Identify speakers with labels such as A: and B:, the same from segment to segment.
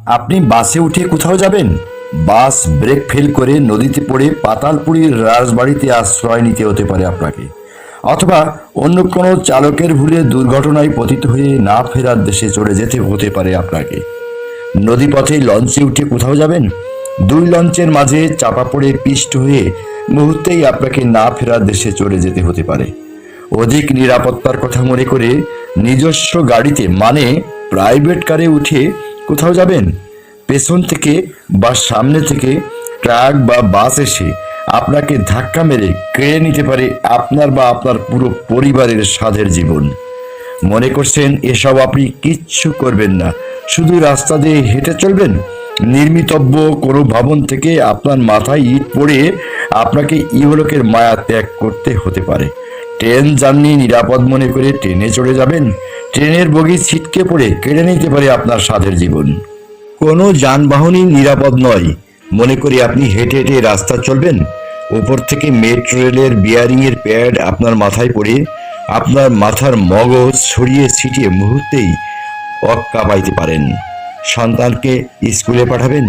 A: আপনি বাসে উঠে কোথাও যাবেন, বাস ব্রেক ফেল করে নদীতে পড়ে পাতালপুরীর রাজবাড়িতে আশ্রয় নিতে হতে পারে আপনাকে, অথবা অন্য কোনো চালকের ভুলে দুর্ঘটনায় পতিত হয়ে না ফেরার দেশে চলে যেতে হতে পারে আপনাকে। নদীপথে লঞ্চে উঠে কোথাও যাবেন, দুই লঞ্চের মাঝে চাপা পড়ে পিষ্ট হয়ে মুহূর্তেই আপনাকে না ফেরার দেশে চলে যেতে হতে পারে। অধিক নিরাপত্তার কথা মনে করে নিজস্ব গাড়িতে মানে প্রাইভেট কারে উঠে কোথাও যাবেন, পেছন থেকে বা সামনে থেকে ট্রাক বা বাস এসে আপনাকে ধাক্কা মেরে কেড়ে নিতে পারে আপনার বা আপনার পুরো পরিবারের স্বাদের জীবন। মনে করছেন এসব আপনি কিচ্ছু করবেন না, শুধু রাস্তা দিয়ে হেঁটে চলবেন। নির্মিতব্য কোনো ভবন থেকে আপনার মাথায় ইট পড়ে আপনাকে ইহলোকের মায়া ত্যাগ করতে হতে পারে। ট্রেন জার্নি নিরাপদ মনে করে ট্রেনে চড়ে যাবেন, ট্রেনের বগি ছিটকে পড়ে কেড়ে নিতে পারে আপনার স্বাদের জীবন। কোনো যানবাহনই নিরাপদ নয় মনে করে আপনি হেঁটে হেঁটে রাস্তা চলবেন, উপর থেকে মেট্রো রেলের বিয়ারিং এর প্যাড আপনার মাথায় পড়ে আপনার মাথার মগজ ছড়িয়ে ছিটিয়ে মুহূর্তেই অক্কা পাইতে পারেন। সন্তানকে স্কুলে পাঠাবেন,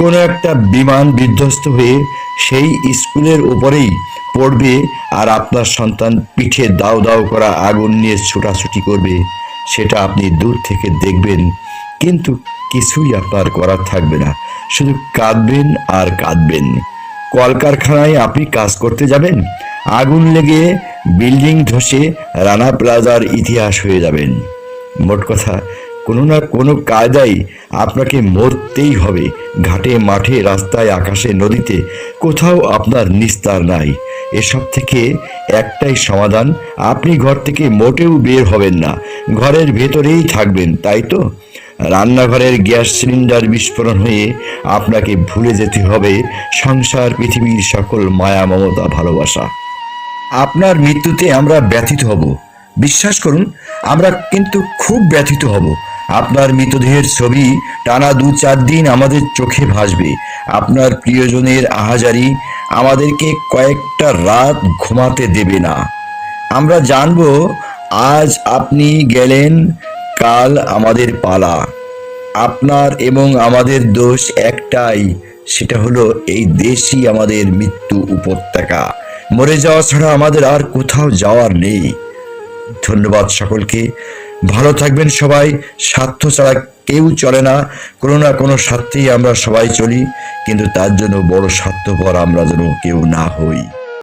A: কোনো একটা বিমান বিধ্বস্ত হয়ে সেই স্কুলের উপরেই পড়বে আর আপনার সন্তান পিঠে দাউ দাউ করা আগুন নিয়ে ছুটাছুটি করবে, সেটা আপনি দূর থেকে দেখবেন, কিন্তু কিছুই আপনার করার থাকবে না, শুধু কাঁদবেন আর কাঁদবেন। কলকারখানায় আপনি কাজ করতে যাবেন, আগুন লেগে বিল্ডিং ধসে রানা প্লাজার ইতিহাস হয়ে যাবেন। মোট কথা, কোনো না কোনো কায়দায় আপনাকে মরতেই হবে। ঘাটে মাঠে রাস্তায় আকাশে নদীতে কোথাও আপনার নিস্তার নাই। এসব থেকে একটাই সমাধান, আপনি ঘর থেকে মোটেও বের হবেন না, ঘরের ভেতরেই থাকবেন, তাই তো? রান্নাঘরের গ্যাস সিলিন্ডার বিস্ফোরণ হয়ে আপনাকে ভুলে যেতে হবে সংসার, পৃথিবীর সকল মায়া মমতা ভালোবাসা। আপনার মৃত্যুতে আমরা ব্যথিত হব, বিশ্বাস করুন, আমরা কিন্তু খুব ব্যথিত হব। আপনার মৃতদেহের ছবি টানা 2-4 দিন আমাদের চোখে ভাসবে। আপনার প্রিয়জনের আহাজারি আমাদেরকে কয়েকটা রাত ঘুমাতে দেবে না। আমরা জানব আজ আপনি গেলেন, কাল আমাদের পালা। আপনার এবং আমাদের দোষ একটাই, সেটা হলো এই দেশই আমাদের মৃত্যু উপত্যকা। মরে যাওয়া ছাড়া আমাদের আর কোথাও যাওয়ার নেই। ধন্যবাদ সকলকে, ভালো থাকবেন সবাই। স্বার্থ ছাড়া কেউ চলে না, কোনো না কোনো স্বার্থেই আমরা সবাই চলি, কিন্তু তার জন্য বড় স্বার্থপর আমরা যেন কেউ না হই।